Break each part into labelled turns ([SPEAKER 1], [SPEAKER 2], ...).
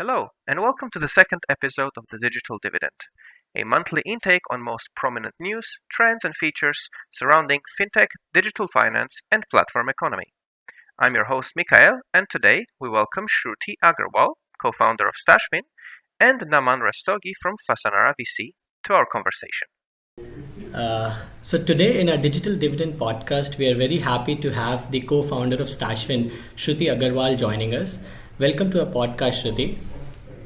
[SPEAKER 1] Hello, and welcome to the second episode of the Digital Dividend, a monthly intake on most prominent news, trends, and features surrounding FinTech, digital finance, and platform economy. I'm your host, Mikayel, and today we welcome Shruti Aggarwal, co-founder of StashFin, and Naman Rastogi from Fasanara VC to our conversation.
[SPEAKER 2] So today in our Digital Dividend podcast, we are very happy to have the co-founder of StashFin, Shruti Aggarwal, joining us. Welcome to our podcast, Shruti.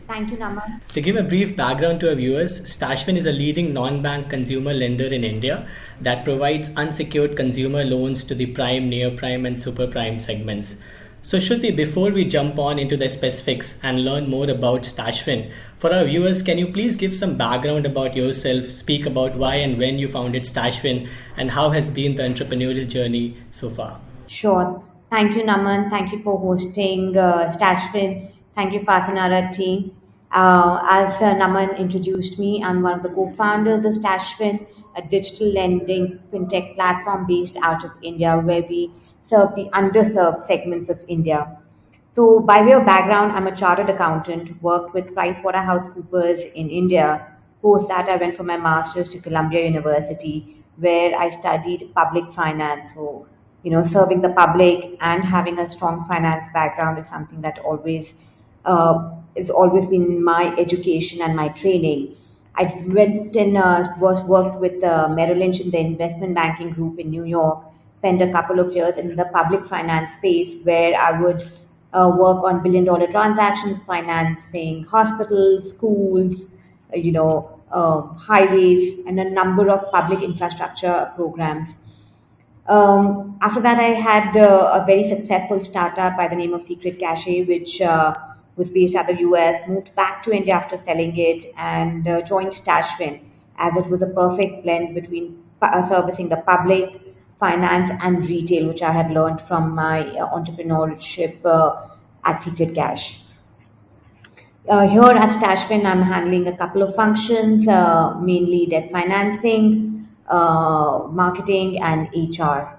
[SPEAKER 3] Thank you, Naman.
[SPEAKER 2] To give a brief background to our viewers, StashFin is a leading non-bank consumer lender in India that provides unsecured consumer loans to the prime, near-prime and super-prime segments. So Shruti, before we jump on into the specifics and learn more about StashFin, for our viewers, can you please give some background about yourself, speak about why and when you founded StashFin, and how has been the entrepreneurial journey so far?
[SPEAKER 3] Sure. Thank you, Naman. Thank you for hosting StashFin. Thank you, Fasanara team. As Naman introduced me, I'm one of the co-founders of StashFin, a digital lending fintech platform based out of India, where we serve the underserved segments of India. So, by way of background, I'm a chartered accountant, worked with PricewaterhouseCoopers in India. Post that, I went for my master's to Columbia University, where I studied public finance. So, serving the public and having a strong finance background is something that has always been my education and my training. I went and worked with Merrill Lynch in the investment banking group in New York. Spent a couple of years in the public finance space where I would work on billion-dollar transactions, financing hospitals, schools, highways, and a number of public infrastructure programs. After that, I had a very successful startup by the name of Secret Cache, which was based out of the US, moved back to India after selling it, and joined StashFin, as it was a perfect blend between servicing the public, finance, and retail, which I had learned from my entrepreneurship at Secret Cache. Here at StashFin, I'm handling a couple of functions, mainly debt financing, marketing, and HR.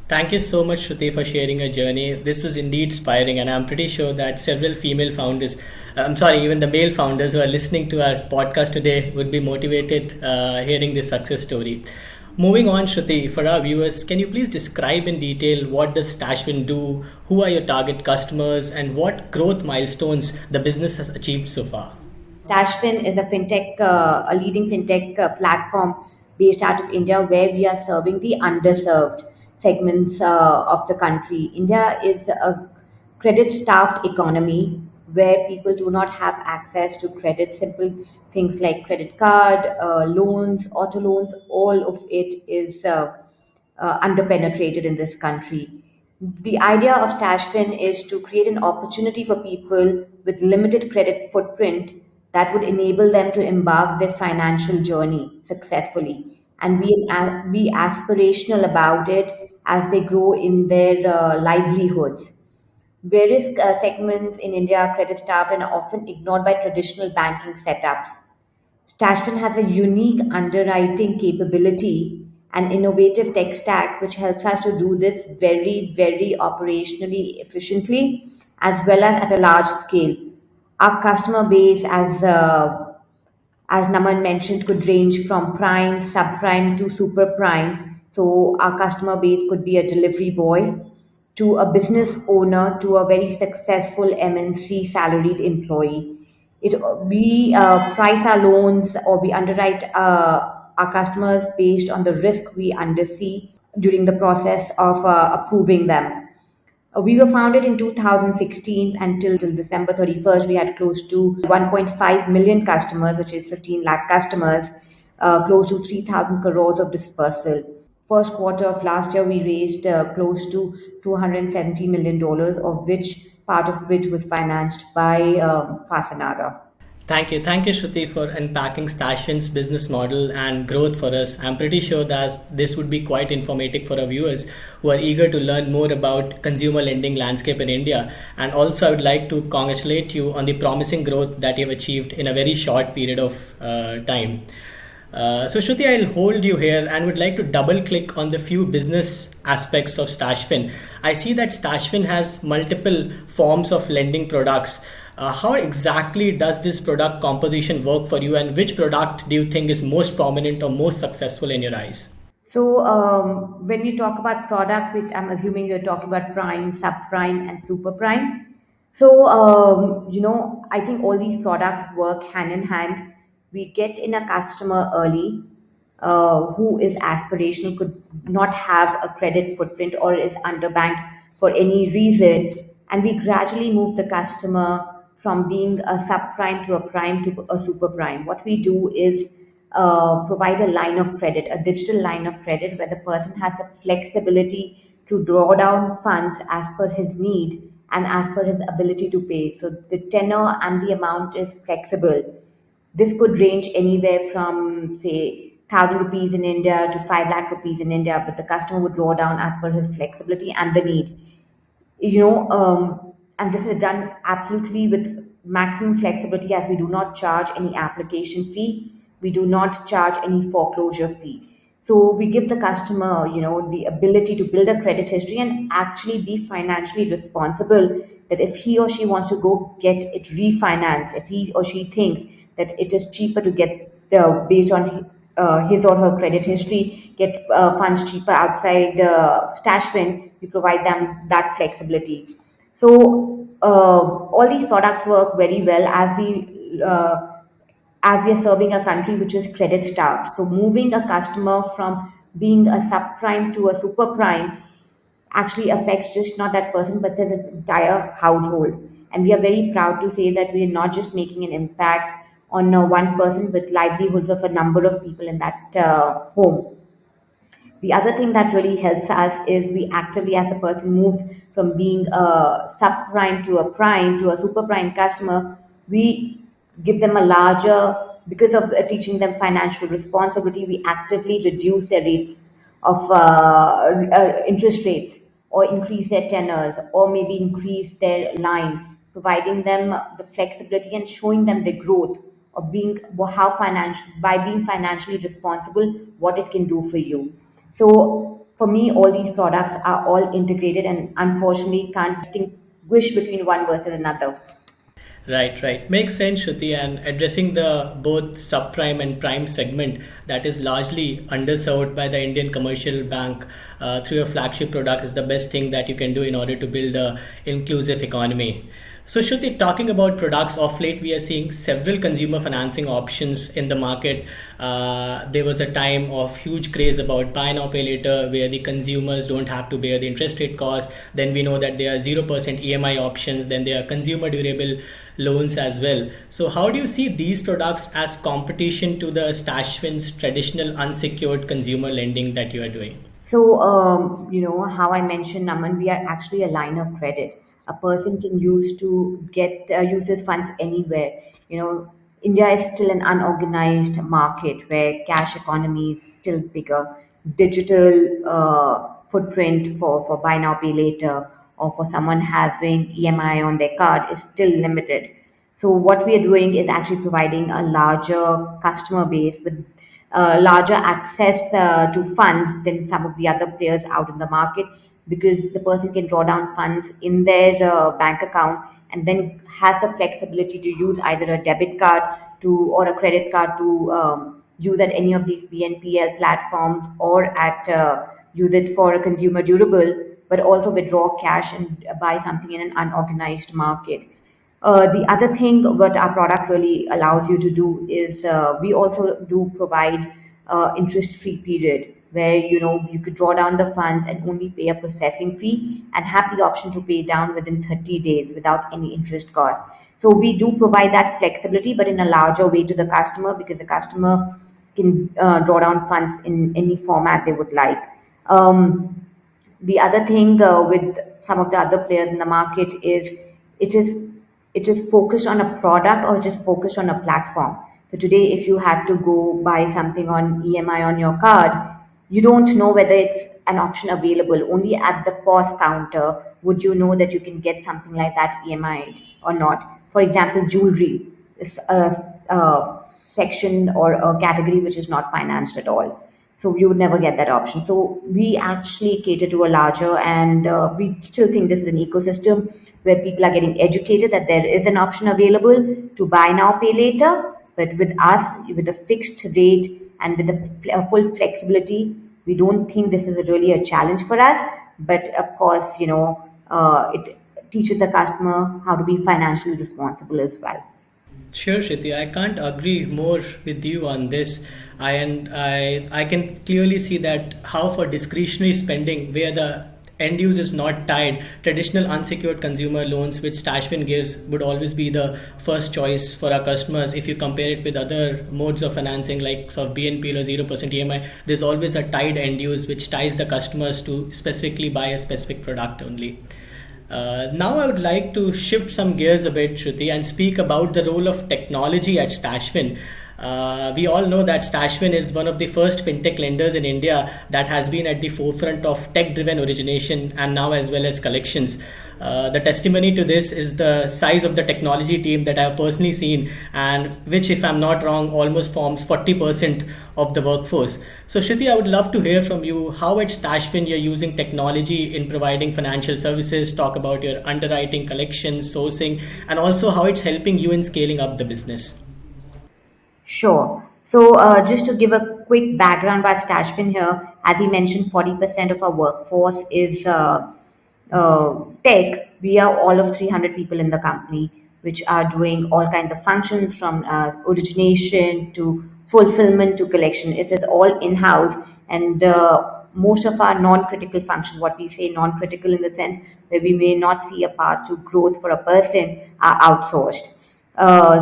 [SPEAKER 2] Thank you so much, Shruti, for sharing your journey. This was indeed inspiring, and I'm pretty sure that several female founders, even the male founders who are listening to our podcast today would be motivated hearing this success story. Moving on, Shruti, for our viewers, can you please describe in detail what does StashFin do, who are your target customers, and what growth milestones the business has achieved so far?
[SPEAKER 3] StashFin is a leading fintech platform based out of India, where we are serving the underserved segments of the country. India is a credit-starved economy where people do not have access to credit. Simple things like credit card, loans, auto loans, all of it is underpenetrated in this country. The idea of StashFin is to create an opportunity for people with limited credit footprint that would enable them to embark their financial journey successfully and be aspirational about it as they grow in their livelihoods. Various segments in India are credit starved and are often ignored by traditional banking setups. StashFin has a unique underwriting capability and innovative tech stack which helps us to do this very, very operationally efficiently as well as at a large scale. Our customer base, as Naman mentioned, could range from prime, subprime to super prime. So our customer base could be a delivery boy to a business owner to a very successful MNC salaried employee. We price our loans or we underwrite our customers based on the risk we undersee during the process of approving them. We were founded in 2016 until December 31st. We had close to 1.5 million customers, which is 15 lakh customers, close to 3,000 crores of dispersal. First quarter of last year, we raised close to $270 million, part of which was financed by Fasanara.
[SPEAKER 2] Thank you. Thank you, Shruti, for unpacking StashFin's business model and growth for us. I'm pretty sure that this would be quite informative for our viewers who are eager to learn more about consumer lending landscape in India. And also, I would like to congratulate you on the promising growth that you've achieved in a very short period of time. So Shruti, I'll hold you here and would like to double click on the few business aspects of StashFin. I see that StashFin has multiple forms of lending products. How exactly does this product composition work for you, and which product do you think is most prominent or most successful in your eyes?
[SPEAKER 3] So, when we talk about product, which I'm assuming you're talking about prime, subprime, and super prime. So, I think all these products work hand in hand. We get in a customer early who is aspirational, could not have a credit footprint or is underbanked for any reason, and we gradually move the customer from being a subprime to a prime to a super prime. What we do is provide a line of credit, a digital line of credit, where the person has the flexibility to draw down funds as per his need and as per his ability to pay. So the tenor and the amount is flexible. This could range anywhere from, say, 1,000 rupees in India to 5 lakh rupees in India, but the customer would draw down as per his flexibility and the need. And this is done absolutely with maximum flexibility, as we do not charge any application fee, we do not charge any foreclosure fee. So we give the customer, the ability to build a credit history and actually be financially responsible, that if he or she wants to go get it refinanced, if he or she thinks that it is cheaper to get based on his or her credit history, get funds cheaper outside StashFin, we provide them that flexibility. So all these products work very well as we are serving a country which is credit starved. So moving a customer from being a subprime to a super prime actually affects just not that person but the entire household. And we are very proud to say that we are not just making an impact on one person but livelihoods of a number of people in that home. The other thing that really helps us is we actively, as a person moves from being a subprime to a prime to a super prime customer, we give them a larger, because of teaching them financial responsibility, we actively reduce their rates of interest rates, or increase their tenors, or maybe increase their line, providing them the flexibility and showing them the growth of being how financial, by being financially responsible, what it can do for you. So for me, all these products are all integrated and unfortunately can't distinguish between one versus another.
[SPEAKER 2] Right, right. Makes sense, Shruti. And addressing the both subprime and prime segment that is largely underserved by the Indian commercial bank through a flagship product is the best thing that you can do in order to build a inclusive economy. So, Shruti, talking about products, of late we are seeing several consumer financing options in the market. There was a time of huge craze about buy now, pay later, where the consumers don't have to bear the interest rate cost. Then we know that there are 0% EMI options. Then there are consumer durable loans as well. So, how do you see these products as competition to the StashFin's traditional unsecured consumer lending that you are doing?
[SPEAKER 3] So, how I mentioned, Naman, we are actually a line of credit. A person can use his funds anywhere. India is still an unorganized market where cash economy is still bigger. Digital footprint for buy now, pay later, or for someone having EMI on their card is still limited. So what we are doing is actually providing a larger customer base with larger access to funds than some of the other players out in the market, because the person can draw down funds in their bank account and then has the flexibility to use either a debit card to or a credit card to use at any of these BNPL platforms, or at use it for a consumer durable, but also withdraw cash and buy something in an unorganized market. The other thing what our product really allows you to do is we also do provide interest-free period, where you could draw down the funds and only pay a processing fee and have the option to pay down within 30 days without any interest cost. So we do provide that flexibility, but in a larger way to the customer, because the customer can draw down funds in any format they would like. The other thing with some of the other players in the market is it is it is focused on a product or it is focused on a platform. So today, if you had to go buy something on EMI on your card, you don't know whether it's an option available. Only at the POS counter would you know that you can get something like that EMI or not. For example, jewelry. section or a category which is not financed at all. So you would never get that option. So we actually cater to a larger, and we still think this is an ecosystem where people are getting educated that there is an option available to buy now, pay later. But with us, with a fixed rate and with a full flexibility, we don't think this is really a challenge for us. But of course, it teaches the customer how to be financially responsible as well.
[SPEAKER 2] Sure, Shruti. I can't agree more with you on this. I can clearly see that how for discretionary spending, where the end use is not tied, traditional unsecured consumer loans which StashFin gives would always be the first choice for our customers. If you compare it with other modes of financing like sort of BNPL or 0% EMI, there's always a tied end use which ties the customers to specifically buy a specific product only. Now I would like to shift some gears a bit, Shruti, and speak about the role of technology at StashFin. We all know that StashFin is one of the first fintech lenders in India that has been at the forefront of tech-driven origination and now as well as collections. The testimony to this is the size of the technology team that I've personally seen, and which, if I'm not wrong, almost forms 40% of the workforce. So, Shruti, I would love to hear from you how at StashFin you're using technology in providing financial services. Talk about your underwriting, collections, sourcing, and also how it's helping you in scaling up the business.
[SPEAKER 3] Sure. So, just to give a quick background about StashFin here, as he mentioned, 40% of our workforce is tech. We are all of 300 people in the company, which are doing all kinds of functions from origination to fulfillment to collection. It is all in house, and most of our non-critical function, what we say non-critical in the sense where we may not see a path to growth for a person, are outsourced.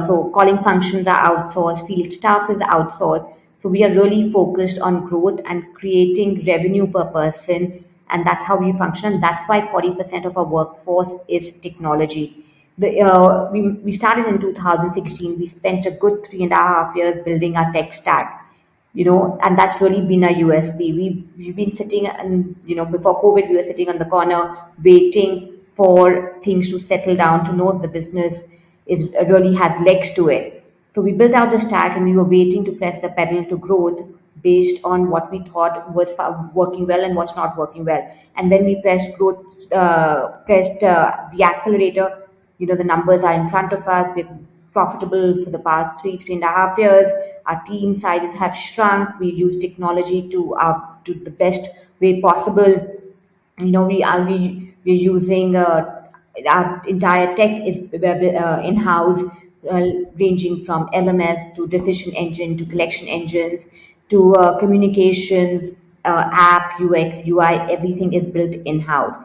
[SPEAKER 3] So calling functions are outsourced, field staff is outsourced. So we are really focused on growth and creating revenue per person, and that's how we function. And that's why 40% of our workforce is technology. We started in 2016. We spent a good 3.5 years building our tech stack, and that's really been our USP. We've been sitting, and before COVID, we were sitting on the corner waiting for things to settle down to know if the business is really has legs to it. So we built out the stack, and we were waiting to press the pedal to growth based on what we thought was working well and what's not working well. And when we pressed the accelerator, the numbers are in front of us. We're profitable for the past 3.5 years. Our team sizes have shrunk. We use technology to the best way possible. We're using our entire tech is in house, ranging from LMS to decision engine to collection engines to communications, app, UX, UI. Everything is built in house.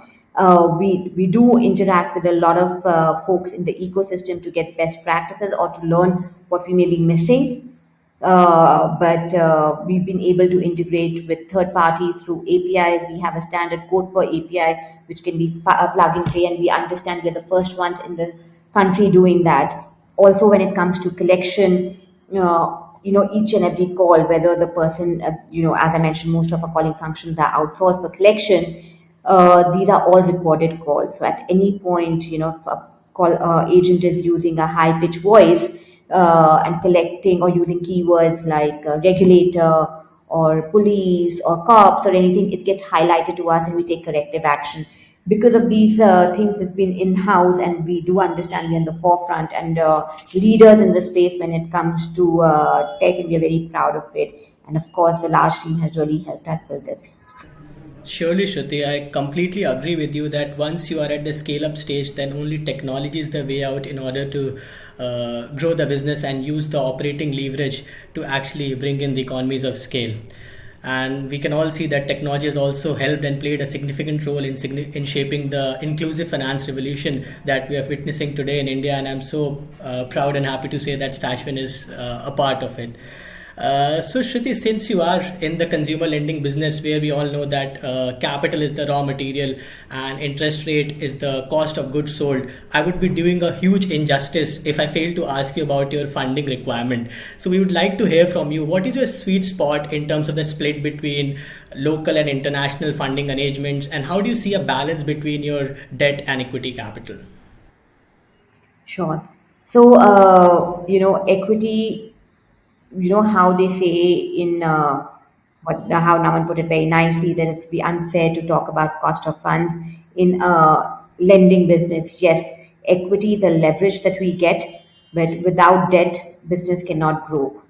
[SPEAKER 3] We do interact with a lot of folks in the ecosystem to get best practices or to learn what we may be missing. But we've been able to integrate with third parties through APIs. We have a standard code for API which can be plug and play, and we understand we're the first ones in the country doing that. Also, when it comes to collection, each and every call, whether the person, as I mentioned, most of our calling functions are outsourced for collection. These are all recorded calls. So at any point, if a call agent is using a high pitch voice and collecting or using keywords like regulator or police or cops or anything, it gets highlighted to us and we take corrective action. Because of these things, it's been in-house, and we do understand we're in the forefront and leaders in the space when it comes to tech, and we're very proud of it. And of course, the large team has really helped us build this.
[SPEAKER 2] Surely, Shruti, I completely agree with you that once you are at the scale up stage, then only technology is the way out in order to grow the business and use the operating leverage to actually bring in the economies of scale. And we can all see that technology has also helped and played a significant role in shaping the inclusive finance revolution that we are witnessing today in India. And I'm so proud and happy to say that StashFin is a part of it. So Shruti, since you are in the consumer lending business, where we all know that capital is the raw material and interest rate is the cost of goods sold, I would be doing a huge injustice if I fail to ask you about your funding requirement. So we would like to hear from you. What is your sweet spot in terms of the split between local and international funding arrangements, and how do you see a balance between your debt and equity capital?
[SPEAKER 3] Sure. So, equity, how they say in how Naman put it very nicely, that it would be unfair to talk about cost of funds in lending business. Yes, equity is a leverage that we get, but without debt, business cannot grow.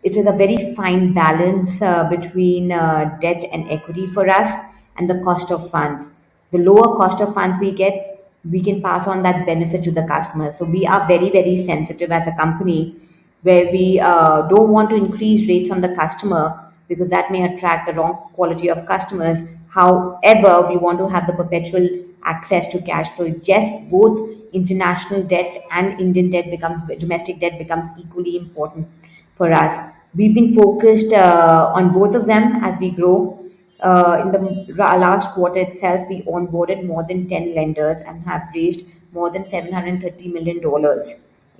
[SPEAKER 3] It is a very fine balance between debt and equity for us, and the cost of funds. The lower cost of funds we get, we can pass on that benefit to the customer. So we are very, very sensitive as a company, where we don't want to increase rates on the customer because that may attract the wrong quality of customers. However, we want to have the perpetual access to cash. So yes, both international debt and Indian debt becomes domestic debt becomes equally important for us. We've been focused on both of them as we grow. In the last quarter itself, we onboarded more than 10 lenders and have raised more than $730 million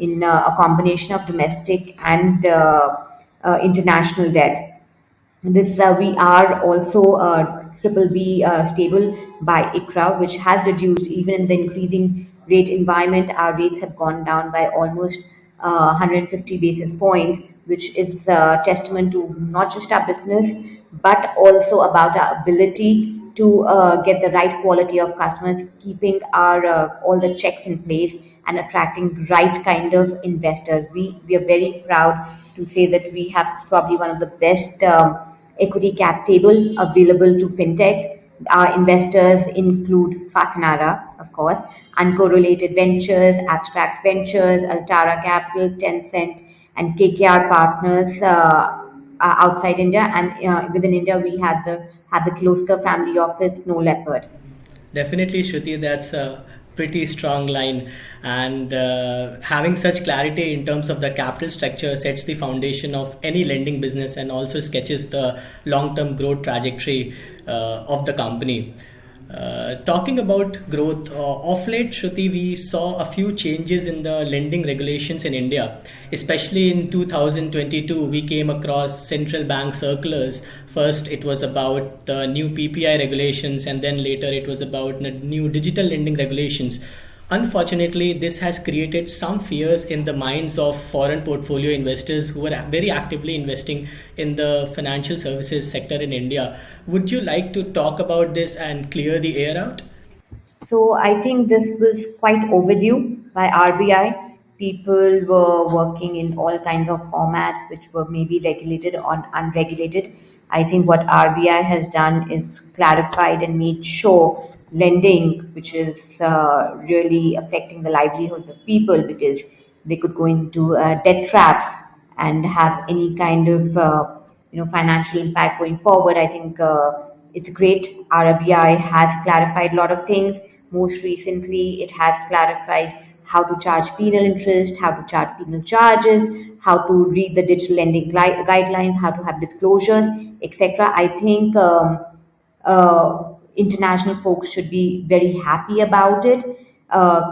[SPEAKER 3] in a combination of domestic and international debt. This we are also triple B stable by ICRA, which has reduced even in the increasing rate environment. Our rates have gone down by almost 150 basis points, which is a testament to not just our business but also about our ability to get the right quality of customers, keeping our all the checks in place and attracting right kind of investors. We are very proud to say that we have probably one of the best equity cap table available to fintechs. Our investors include Fasanara, of course, Uncorrelated Ventures, Abstract Ventures, Altara Capital, Tencent, and KKR Partners outside India. And within India, we have the Klosker family office, No Leopard.
[SPEAKER 2] Definitely, Shruti, that's a pretty strong line. And having such clarity in terms of the capital structure sets the foundation of any lending business and also sketches the long term growth trajectory of the company. Talking about growth, of late, Shruti, we saw a few changes in the lending regulations in India. Especially in 2022, we came across central bank circulars. First, it was about the new PPI regulations, and then later it was about the new digital lending regulations. Unfortunately, this has created some fears in the minds of foreign portfolio investors who are very actively investing in the financial services sector in India. Would you like to talk about this and clear the air out?
[SPEAKER 3] So I think this was quite overdue by RBI. People were working in all kinds of formats which were maybe regulated or unregulated. I think what RBI has done is clarified and made sure lending, which is really affecting the livelihoods of people, because they could go into debt traps and have any kind of financial impact going forward. I think it's great. RBI has clarified a lot of things. Most recently, it has clarified how to charge penal interest, how to charge penal charges, how to read the digital lending guidelines, how to have disclosures, etc. I think international folks should be very happy about it,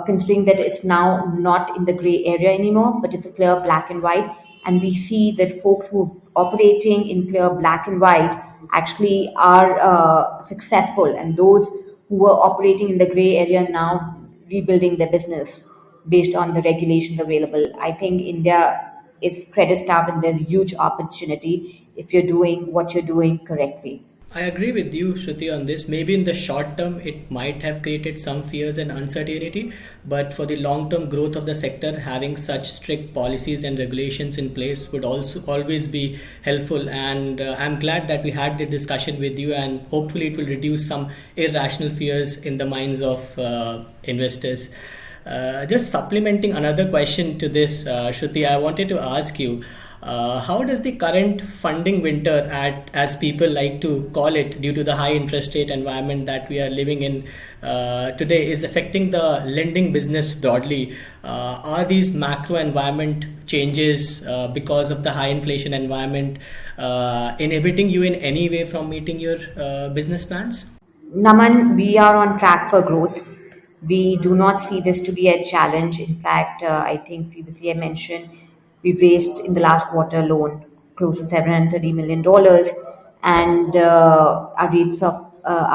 [SPEAKER 3] considering that it's now not in the gray area anymore, but it's a clear black and white. And we see that folks who are operating in clear black and white actually are successful, and those who were operating in the gray area are now rebuilding their business based on the regulations available. I think India is credit starved, and there's huge opportunity if you're doing what you're doing correctly.
[SPEAKER 2] I agree with you, Shruti, on this. Maybe in the short term, it might have created some fears and uncertainty, but for the long term growth of the sector, having such strict policies and regulations in place would also always be helpful. And I'm glad that we had the discussion with you, and hopefully, it will reduce some irrational fears in the minds of investors. Just supplementing another question to this, Shruti, I wanted to ask you. How does the current funding winter, as people like to call it, due to the high interest rate environment that we are living in today, is affecting the lending business broadly? Are these macro environment changes because of the high inflation environment inhibiting you in any way from meeting your business plans?
[SPEAKER 3] Naman, we are on track for growth. We do not see this to be a challenge. In fact, I think previously I mentioned we raised in the last quarter loan close to $730 million, and our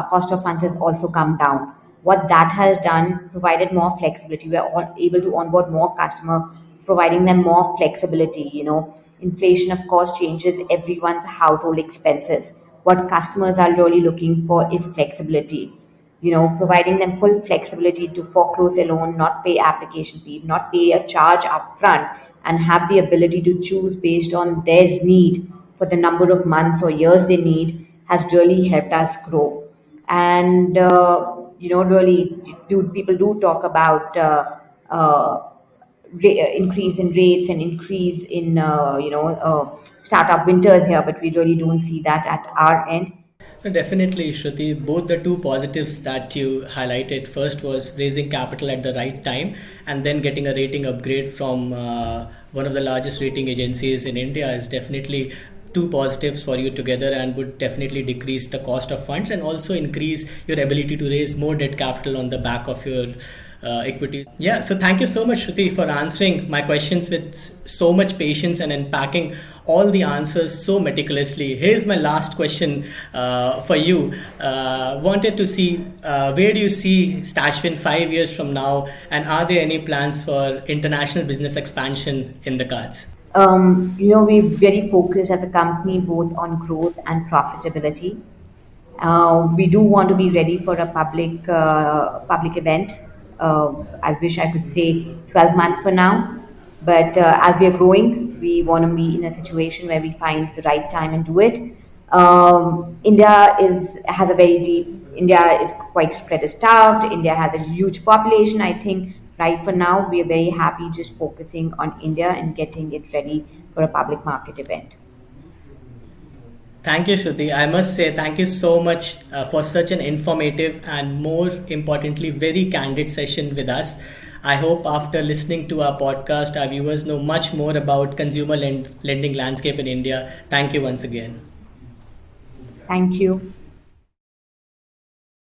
[SPEAKER 3] cost of funds has also come down. What that has done, provided more flexibility. We are able to onboard more customer, providing them more flexibility. Inflation, of course, changes everyone's household expenses. What customers are really looking for is flexibility. Providing them full flexibility to foreclose their loan, not pay application fee, not pay a charge upfront, and have the ability to choose based on their need for the number of months or years they need has really helped us grow. And really, people do talk about increase in rates and increase in startup winters here, but we really don't see that at our end.
[SPEAKER 2] No, definitely, Shruti. Both the two positives that you highlighted, first was raising capital at the right time and then getting a rating upgrade from one of the largest rating agencies in India, is definitely two positives for you together, and would definitely decrease the cost of funds and also increase your ability to raise more debt capital on the back of your equity. Yeah, so thank you so much, Shruti, for answering my questions with so much patience and unpacking all the answers so meticulously. Here's my last question for you. Wanted to see where do you see StashFin 5 years from now, and are there any plans for international business expansion in the cards?
[SPEAKER 3] We're very focused as a company both on growth and profitability. We do want to be ready for a public event. I wish I could say 12 months for now, but as we are growing, we want to be in a situation where we find the right time and do it. India has a very deep. India is quite credit starved. India has a huge population. I think right for now we are very happy just focusing on India and getting it ready for a public market event.
[SPEAKER 2] Thank you, Shruti. I must say thank you so much for such an informative and, more importantly, very candid session with us. I hope after listening to our podcast, our viewers know much more about consumer lending landscape in India. Thank you once again.
[SPEAKER 3] Thank you.